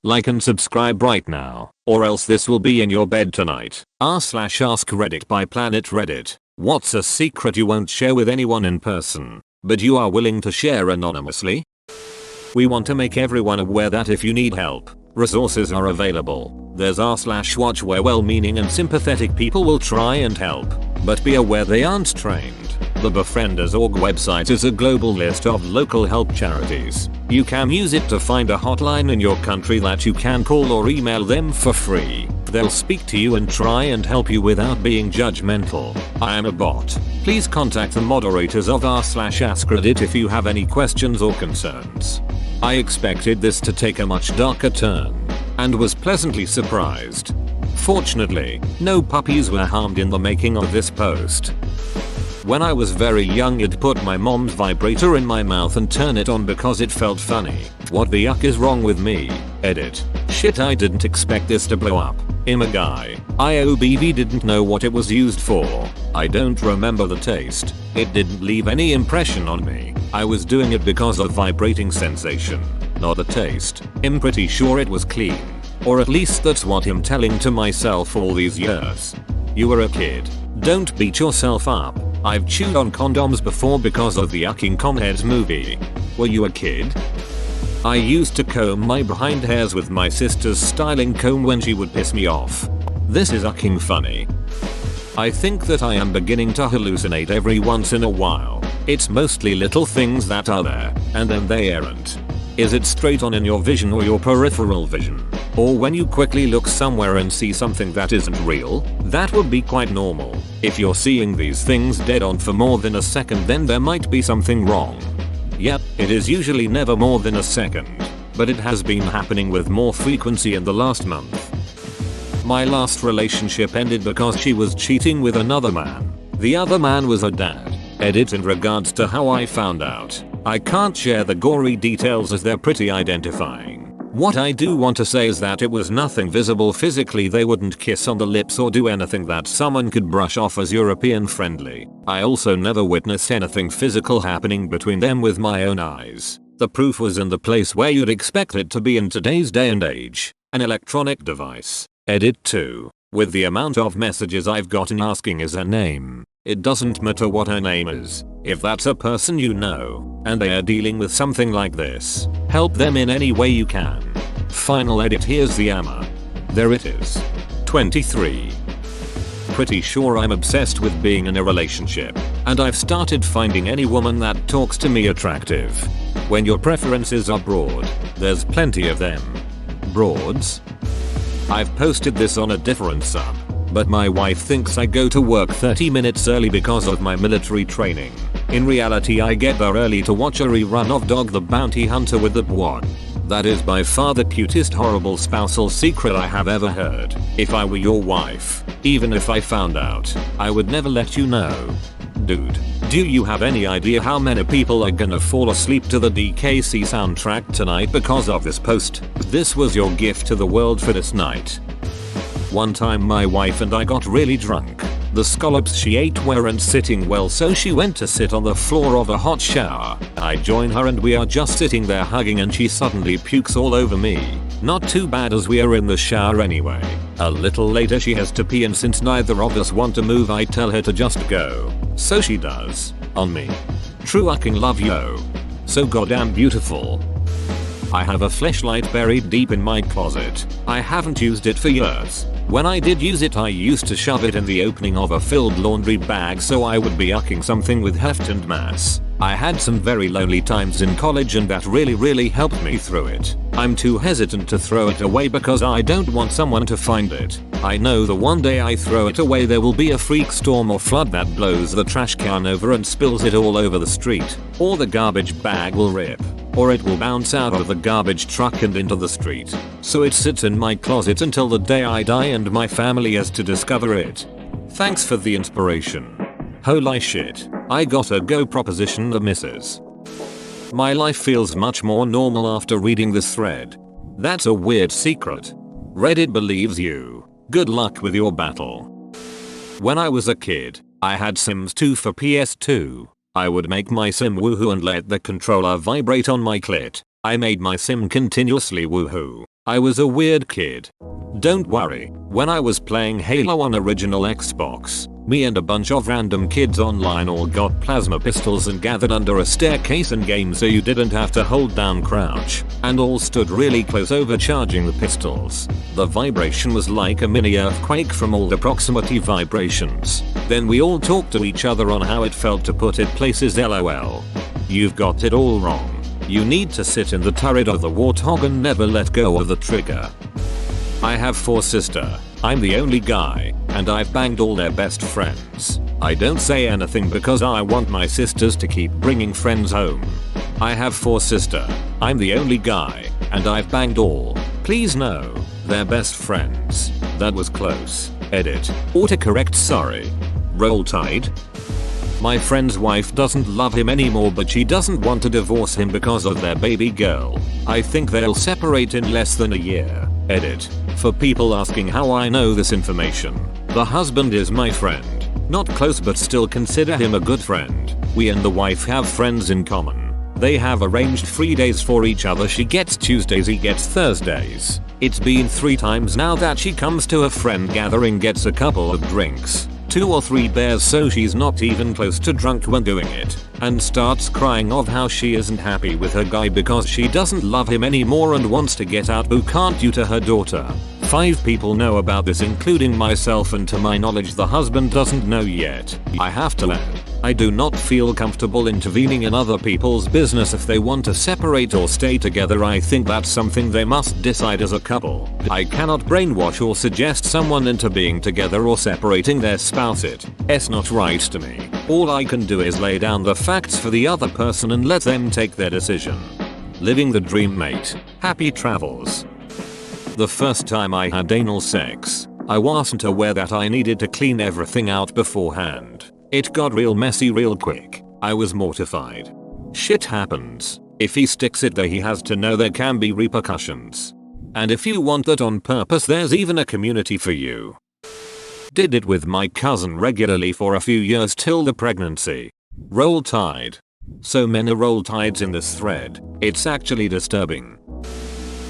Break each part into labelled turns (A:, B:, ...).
A: Like and subscribe right now, or else this will be in your bed tonight. r/ask Reddit by Planet Reddit. What's a secret you won't share with anyone in person, but you are willing to share anonymously? We want to make everyone aware that if you need help, resources are available. There's r/watch where well-meaning and sympathetic people will try and help, but be aware they aren't trained. The Befrienders.org website is a global list of local help charities. You can use it to find a hotline in your country that you can call or email them for free. They'll speak to you and try and help you without being judgmental. I am a bot. Please contact the moderators of r/ask Reddit if you have any questions or concerns. I expected this to take a much darker turn, and was pleasantly surprised. Fortunately, no puppies were harmed in the making of this post. When I was very young, I'd put my mom's vibrator in my mouth and turn it on because it felt funny. What the yuck is wrong with me? Edit. Shit, I didn't expect this to blow up. I'm a guy. IOBV didn't know what it was used for. I don't remember the taste. It didn't leave any impression on me. I was doing it because of vibrating sensation, not the taste. I'm pretty sure it was clean. Or at least that's what I'm telling to myself all these years. You were a kid. Don't beat yourself up. I've chewed on condoms before because of the Yucking Comheads movie. Were you a kid? I used to comb my behind hairs with my sister's styling comb when she would piss me off. This is fucking funny. I think that I am beginning to hallucinate every once in a while. It's mostly little things that are there, and then they aren't. Is it straight on in your vision or your peripheral vision? Or when you quickly look somewhere and see something that isn't real? That would be quite normal. If you're seeing these things dead on for more than a second, then there might be something wrong. Yep, it is usually never more than a second, but it has been happening with more frequency in the last month. My last relationship ended because she was cheating with another man. The other man was her dad. Edit in regards to how I found out. I can't share the gory details as they're pretty identifying. What I do want to say is that it was nothing visible physically. They wouldn't kiss on the lips or do anything that someone could brush off as European friendly. I also never witnessed anything physical happening between them with my own eyes. The proof was in the place where you'd expect it to be in today's day and age, an electronic device. Edit 2. With the amount of messages I've gotten asking is her name, it doesn't matter what her name is. If that's a person you know, and they are dealing with something like this, help them in any way you can. Final edit. Here's the AMA. There it is. 23. Pretty sure I'm obsessed with being in a relationship, and I've started finding any woman that talks to me attractive. When your preferences are broad, there's plenty of them. Broads? I've posted this on a different sub, but my wife thinks I go to work 30 minutes early because of my military training. In reality, I get there early to watch a rerun of Dog the Bounty Hunter with the Bwad. That is by far the cutest horrible spousal secret I have ever heard. If I were your wife, even if I found out, I would never let you know. Dude, do you have any idea how many people are gonna fall asleep to the DKC soundtrack tonight because of this post? This was your gift to the world for this night. One time my wife and I got really drunk. The scallops she ate weren't sitting well, so she went to sit on the floor of a hot shower. I join her and we are just sitting there hugging and she suddenly pukes all over me. Not too bad as we are in the shower anyway. A little later she has to pee, and since neither of us want to move, I tell her to just go. So she does. On me. True fucking love, yo. So goddamn beautiful. I have a fleshlight buried deep in my closet. I haven't used it for years. When I did use it, I used to shove it in the opening of a filled laundry bag so I would be yucking something with heft and mass. I had some very lonely times in college and that really helped me through it. I'm too hesitant to throw it away because I don't want someone to find it. I know the one day I throw it away there will be a freak storm or flood that blows the trash can over and spills it all over the street. Or the garbage bag will rip. Or it will bounce out of the garbage truck and into the street. So it sits in my closet until the day I die and my family has to discover it. Thanks for the inspiration. Holy shit, I got a go proposition the missus. My life feels much more normal after reading this thread. That's a weird secret. Reddit believes you. Good luck with your battle. When I was a kid, I had Sims 2 for PS2. I would make my sim woohoo and let the controller vibrate on my clit. I made my sim continuously woohoo. I was a weird kid. Don't worry, when I was playing Halo on original Xbox, me and a bunch of random kids online all got plasma pistols and gathered under a staircase in game so you didn't have to hold down crouch, and all stood really close overcharging the pistols. The vibration was like a mini earthquake from all the proximity vibrations. Then we all talked to each other on how it felt to put it places lol. You've got it all wrong. You need to sit in the turret of the Warthog and never let go of the trigger. I have 4 sisters. I'm the only guy, and I've banged all their best friends. I don't say anything because I want my sisters to keep bringing friends home. I have 4 sisters. I'm the only guy, and I've banged all, please no, their best friends. That was close. Edit. Autocorrect sorry. Roll Tide. My friend's wife doesn't love him anymore, but she doesn't want to divorce him because of their baby girl. I think they'll separate in less than a year. Edit. For people asking how I know this information, the husband is my friend. Not close but still consider him a good friend. We and the wife have friends in common. They have arranged free days for each other. She gets Tuesdays, he gets Thursdays. It's been 3 times now that she comes to a friend gathering, gets a couple of drinks, 2 or 3 beers so she's not even close to drunk when doing it, and starts crying of how she isn't happy with her guy because she doesn't love him anymore and wants to get out but can't due to her daughter. 5 people know about this including myself, and to my knowledge the husband doesn't know yet. I have to add, I do not feel comfortable intervening in other people's business if they want to separate or stay together. I think that's something they must decide as a couple. I cannot brainwash or suggest someone into being together or separating their spouse. It's not right to me. All I can do is lay down the facts for the other person and let them take their decision. Living the dream, mate. Happy travels. The first time I had anal sex, I wasn't aware that I needed to clean everything out beforehand. It got real messy real quick. I was mortified. Shit happens. If he sticks it there, he has to know there can be repercussions. And if you want that on purpose, there's even a community for you. Did it with my cousin regularly for a few years till the pregnancy. Roll Tide. So many roll tides in this thread, it's actually disturbing.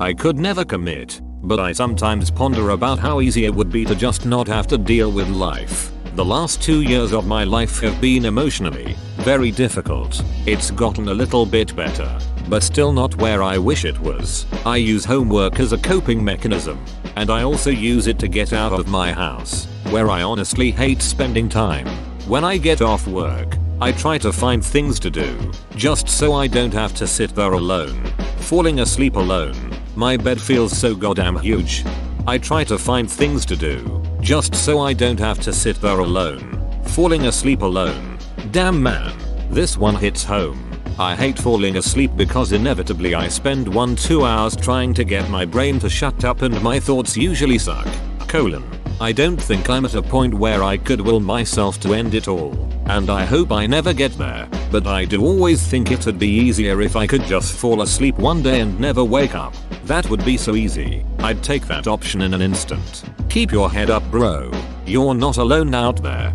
A: I could never commit, but I sometimes ponder about how easy it would be to just not have to deal with life. The last 2 years of my life have been emotionally very difficult. It's gotten a little bit better, but still not where I wish it was. I use homework as a coping mechanism, and I also use it to get out of my house, where I honestly hate spending time. When I get off work, I try to find things to do, just so I don't have to sit there alone, falling asleep alone. My bed feels so goddamn huge. I try to find things to do, just so I don't have to sit there alone, falling asleep alone. Damn man, this one hits home. I hate falling asleep because inevitably I spend 1-2 hours trying to get my brain to shut up and my thoughts usually suck. I don't think I'm at a point where I could will myself to end it all, and I hope I never get there, but I do always think it'd be easier if I could just fall asleep one day and never wake up. That would be so easy. I'd take that option in an instant. Keep your head up, bro. You're not alone out there.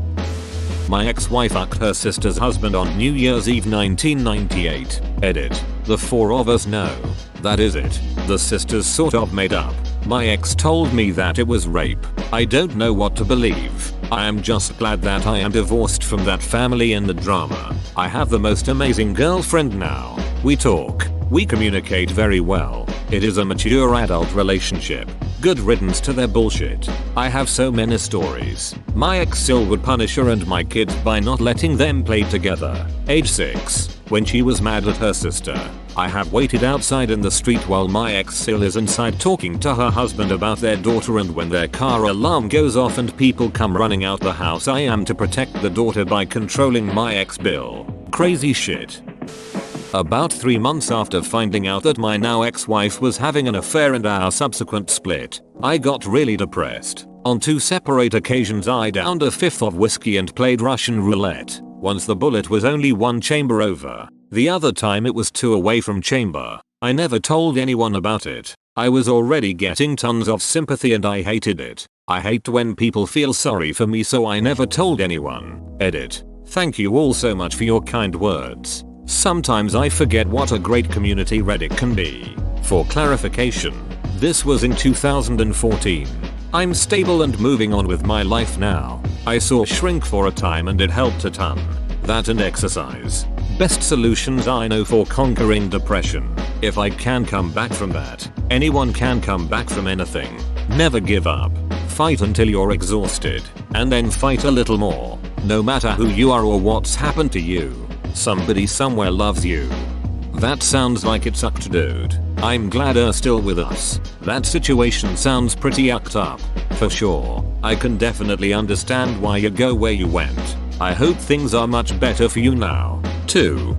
A: My ex-wife fucked her sister's husband on New Year's Eve 1998. Edit. The 4 of us know. That is it. The sisters sort of made up. My ex told me that it was rape. I don't know what to believe. I am just glad that I am divorced from that family and the drama. I have the most amazing girlfriend now. We talk. We communicate very well. It is a mature adult relationship. Good riddance to their bullshit. I have so many stories. My ex still would punish her and my kids by not letting them play together. Age 6, when she was mad at her sister. I have waited outside in the street while my ex still is inside talking to her husband about their daughter, and when their car alarm goes off and people come running out the house, I am to protect the daughter by controlling my ex bill. Crazy shit. About 3 months after finding out that my now ex-wife was having an affair and our subsequent split, I got really depressed. On 2 separate occasions I downed a 5th of whiskey and played Russian roulette. Once the bullet was only 1 chamber over. The other time it was 2 away from chamber. I never told anyone about it. I was already getting tons of sympathy and I hated it. I hate when people feel sorry for me, so I never told anyone. Edit. Thank you all so much for your kind words. Sometimes I forget what a great community Reddit can be. For clarification, this was in 2014. I'm stable and moving on with my life now. I saw shrink for a time and it helped a ton. That and exercise. Best solutions I know for conquering depression. If I can come back from that, anyone can come back from anything. Never give up. Fight until you're exhausted, and then fight a little more. No matter who you are or what's happened to you, somebody somewhere loves you. That sounds like it sucked, dude. I'm glad you're still with us. That situation sounds pretty yucked up. For sure. I can definitely understand why you go where you went. I hope things are much better for you now. 2.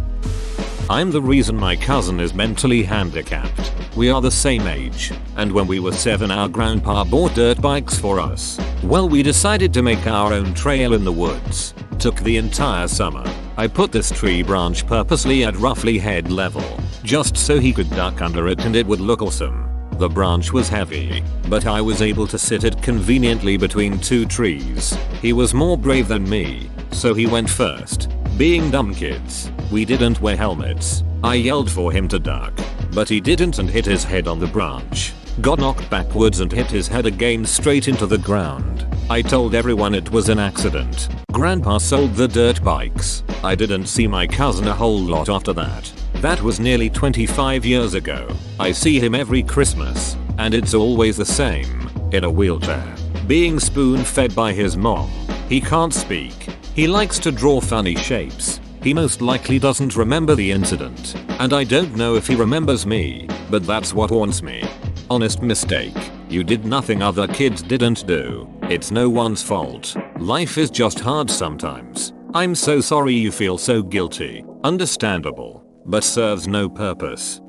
A: I'm the reason my cousin is mentally handicapped. We are the same age, and when we were 7 our grandpa bought dirt bikes for us. Well, we decided to make our own trail in the woods. Took the entire summer. I put this tree branch purposely at roughly head level, just so he could duck under it and it would look awesome. The branch was heavy, but I was able to sit it conveniently between 2 trees. He was more brave than me, so he went first. Being dumb kids, we didn't wear helmets. I yelled for him to duck, but he didn't and hit his head on the branch. Got knocked backwards and hit his head again straight into the ground. I told everyone it was an accident. Grandpa sold the dirt bikes. I didn't see my cousin a whole lot after that. That was nearly 25 years ago. I see him every Christmas, and it's always the same. In a wheelchair. Being spoon-fed by his mom. He can't speak. He likes to draw funny shapes. He most likely doesn't remember the incident, and I don't know if he remembers me, but that's what haunts me. Honest mistake. You did nothing other kids didn't do. It's no one's fault. Life is just hard sometimes. I'm so sorry you feel so guilty. Understandable, but serves no purpose.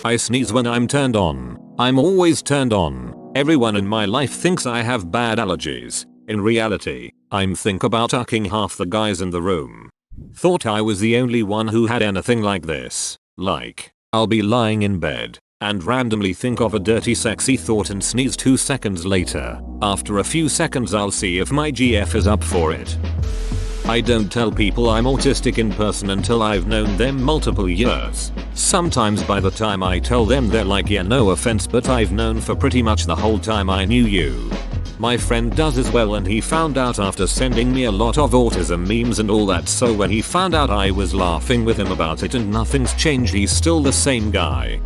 A: I sneeze when I'm turned on. I'm always turned on. Everyone in my life thinks I have bad allergies. In reality, I'm think about ucking half the guys in the room. Thought I was the only one who had anything like this. Like, I'll be lying in bed and randomly think of a dirty sexy thought and sneeze 2 seconds later. After a few seconds I'll see if my GF is up for it. I don't tell people I'm autistic in person until I've known them multiple years. Sometimes by the time I tell them they're like, yeah, no offense, but I've known for pretty much the whole time I knew you. My friend does as well, and he found out after sending me a lot of autism memes and all that, so when he found out I was laughing with him about it and nothing's changed, he's still the same guy.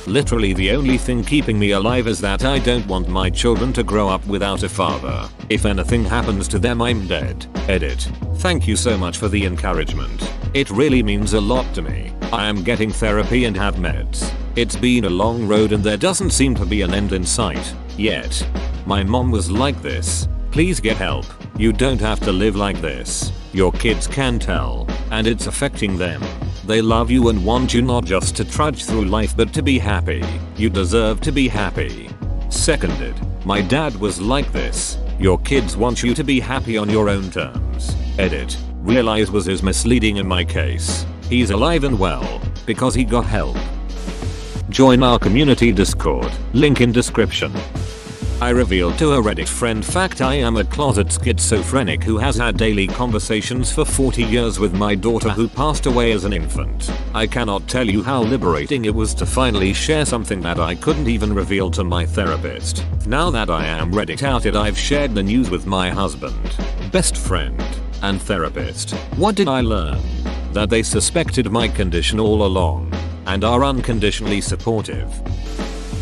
A: Literally the only thing keeping me alive is that I don't want my children to grow up without a father. If anything happens to them I'm dead. Edit. Thank you so much for the encouragement. It really means a lot to me. I am getting therapy and have meds. It's been a long road and there doesn't seem to be an end in sight. Yet. My mom was like this. Please get help. You don't have to live like this. Your kids can tell, and it's affecting them. They love you and want you not just to trudge through life but to be happy. You deserve to be happy. Seconded. My dad was like this. Your kids want you to be happy on your own terms. Edit. Realize was is misleading in my case. He's alive and well, because he got help. Join our community Discord, link in description. I revealed to a Reddit friend fact I am a closet schizophrenic who has had daily conversations for 40 years with my daughter who passed away as an infant. I cannot tell you how liberating it was to finally share something that I couldn't even reveal to my therapist. Now that I am Reddit outed, I've shared the news with my husband, best friend, and therapist. What did I learn? That they suspected my condition all along and are unconditionally supportive.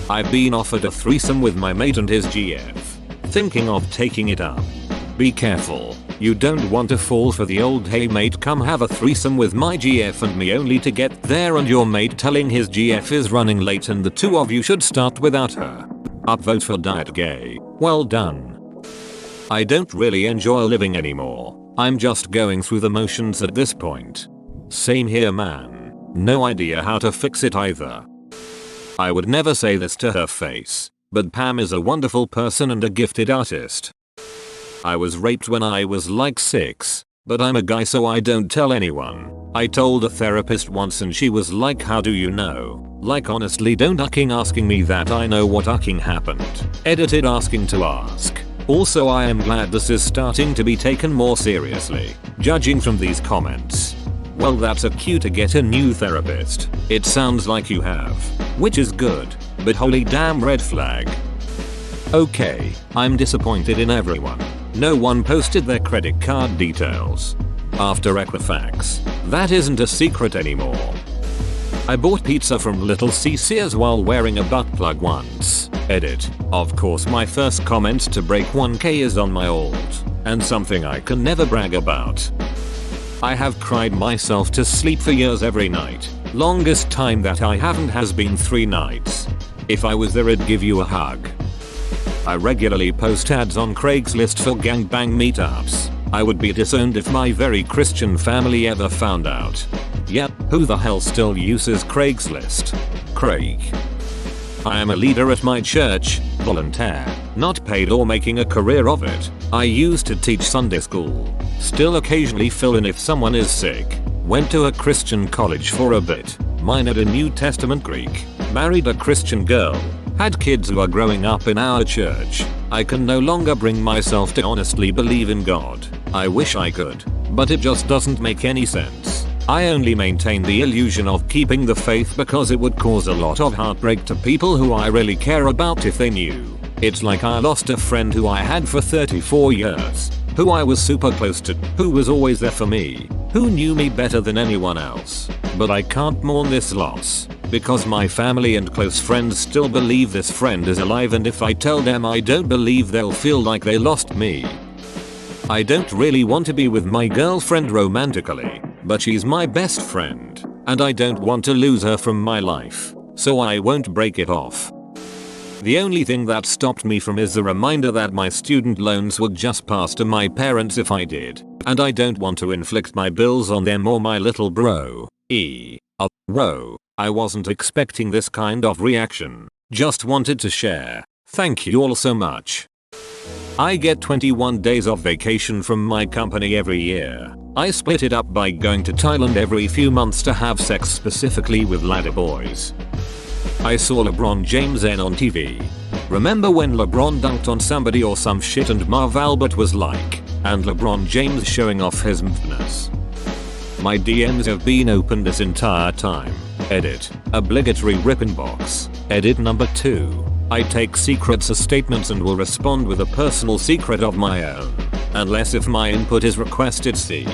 A: I've been offered a threesome with my mate and his GF. Thinking of taking it up. Be careful. You don't want to fall for the old "hey mate, come have a threesome with my GF and me," only to get there and your mate telling his GF is running late and the two of you should start without her. Upvote for Diet Gay. Well done. I don't really enjoy living anymore. I'm just going through the motions at this point. Same here, man. No idea how to fix it either. I would never say this to her face, but Pam is a wonderful person and a gifted artist. I was raped when I was like 6, but I'm a guy so I don't tell anyone. I told a therapist once and she was like, how do you know? Like, honestly, don't ucking asking me that, I know what ucking happened. Edited asking to ask. Also, I am glad this is starting to be taken more seriously, judging from these comments. Well, that's a cue to get a new therapist. It sounds like you have. Which is good. But holy damn red flag. Okay, I'm disappointed in everyone. No one posted their credit card details. After Equifax, that isn't a secret anymore. I bought pizza from Little Caesars while wearing a butt plug once. Edit. Of course my first comment to break 1k is on my alt, and something I can never brag about. I have cried myself to sleep for years every night. Longest time that I haven't has been 3 nights. If I was there I'd give you a hug. I regularly post ads on Craigslist for gangbang meetups. I would be disowned if my very Christian family ever found out. Yep, who the hell still uses Craigslist? Craig. I am a leader at my church, volunteer, not paid or making a career of it. I used to teach Sunday school. Still occasionally fill in if someone is sick. Went to a Christian college for a bit. Minored in New Testament Greek. Married a Christian girl. Had kids who are growing up in our church. I can no longer bring myself to honestly believe in God. I wish I could, but it just doesn't make any sense. I only maintain the illusion of keeping the faith because it would cause a lot of heartbreak to people who I really care about if they knew. It's like I lost a friend who I had for 34 years, who I was super close to, who was always there for me, who knew me better than anyone else. But I can't mourn this loss, because my family and close friends still believe this friend is alive, and if I tell them I don't believe they'll feel like they lost me. I don't really want to be with my girlfriend romantically, but she's my best friend, and I don't want to lose her from my life, so I won't break it off. The only thing that stopped me from is the reminder that my student loans would just pass to my parents if I did, and I don't want to inflict my bills on them or my little bro. Bro. I wasn't expecting this kind of reaction. Just wanted to share. Thank you all so much. I get 21 days of vacation from my company every year. I split it up by going to Thailand every few months to have sex specifically with ladder boys. I saw LeBron James on TV. Remember when LeBron dunked on somebody or some shit and Marv Albert was like, and LeBron James showing off his mfness. My DMs have been open this entire time. Edit. Obligatory rip inbox. Edit number 2. I take secrets as statements and will respond with a personal secret of my own. Unless if my input is requested. C.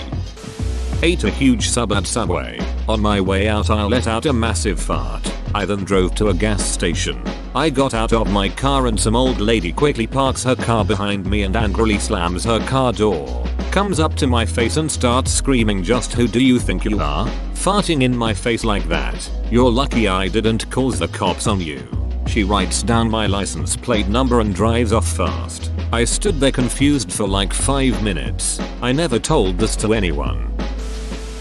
A: Ate a huge sub at Subway. On my way out I let out a massive fart. I then drove to a gas station. I got out of my car and some old lady quickly parks her car behind me and angrily slams her car door. Comes up to my face and starts screaming, "Just who do you think you are? Farting in my face like that? You're lucky I didn't call the cops on you." She writes down my license plate number and drives off fast. I stood there confused for like 5 minutes. I never told this to anyone.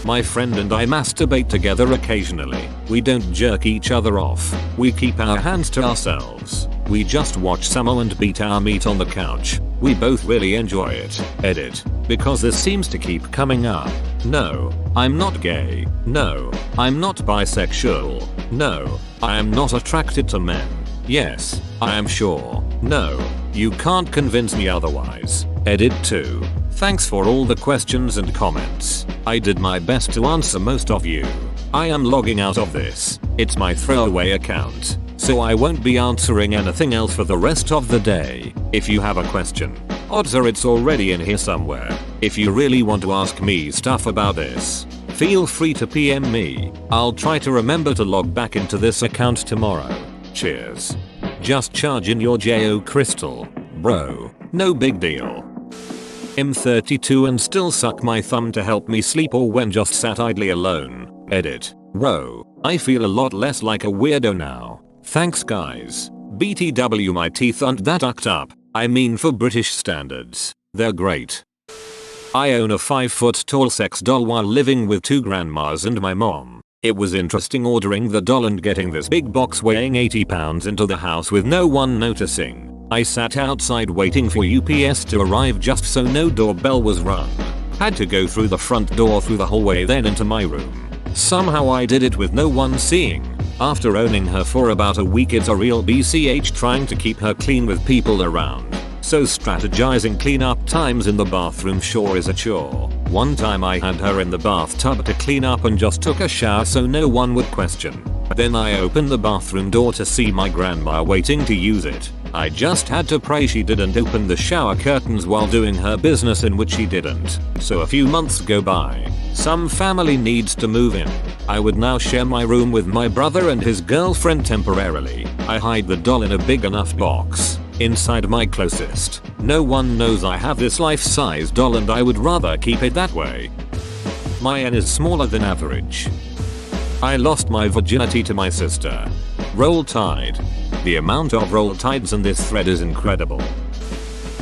A: My friend and I masturbate together occasionally. We don't jerk each other off. We keep our hands to ourselves. We just watch Samo and beat our meat on the couch. We both really enjoy it. Edit. Because this seems to keep coming up. No, I'm not gay. No, I'm not bisexual. No, I am not attracted to men. Yes, I am sure. No, you can't convince me otherwise. Edit 2. Thanks for all the questions and comments. I did my best to answer most of you. I am logging out of this. It's my throwaway account, so I won't be answering anything else for the rest of the day. If you have a question, odds are it's already in here somewhere. If you really want to ask me stuff about this, feel free to PM me. I'll try to remember to log back into this account tomorrow. Cheers. Just charge in your JO crystal, bro. No big deal. I'm 32 and still suck my thumb to help me sleep or when just sat idly alone. Edit. Bro, I feel a lot less like a weirdo now. Thanks guys. BTW, my teeth aren't that ucked up. I mean, for British standards, they're great. I own a 5-foot tall sex doll while living with 2 grandmas and my mom. It was interesting ordering the doll and getting this big box weighing 80 pounds into the house with no one noticing. I sat outside waiting for UPS to arrive just so no doorbell was rung. Had to go through the front door through the hallway then into my room. Somehow I did it with no one seeing. After owning her for about a week, it's a real BCH trying to keep her clean with people around. So strategizing cleanup times in the bathroom sure is a chore. One time I had her in the bathtub to clean up and just took a shower so no one would question. Then I opened the bathroom door to see my grandma waiting to use it. I just had to pray she didn't open the shower curtains while doing her business, in which she didn't. So a few months go by. Some family needs to move in. I would now share my room with my brother and his girlfriend temporarily. I hide the doll in a big enough box inside my closest. No one knows I have this life-size doll, and I would rather keep it that way. My N is smaller than average. I lost my virginity to my sister. Roll Tide. The amount of roll tides in this thread is incredible.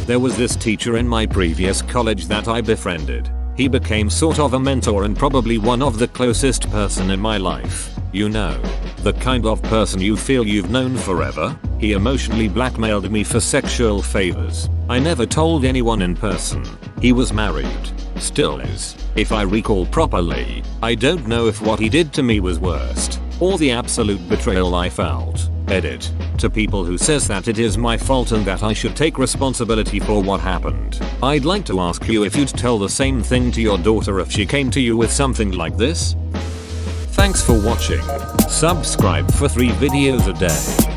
A: There was this teacher in my previous college that I befriended. He became sort of a mentor and probably one of the closest person in my life. You know, the kind of person you feel you've known forever. He emotionally blackmailed me for sexual favors. I never told anyone in person. He was married. Still is. If I recall properly, I don't know if what he did to me was worst, or the absolute betrayal I felt. Edit. To people who says that it is my fault and that I should take responsibility for what happened. I'd like to ask you if you'd tell the same thing to your daughter if she came to you with something like this. Thanks for watching. Subscribe for 3 videos a day.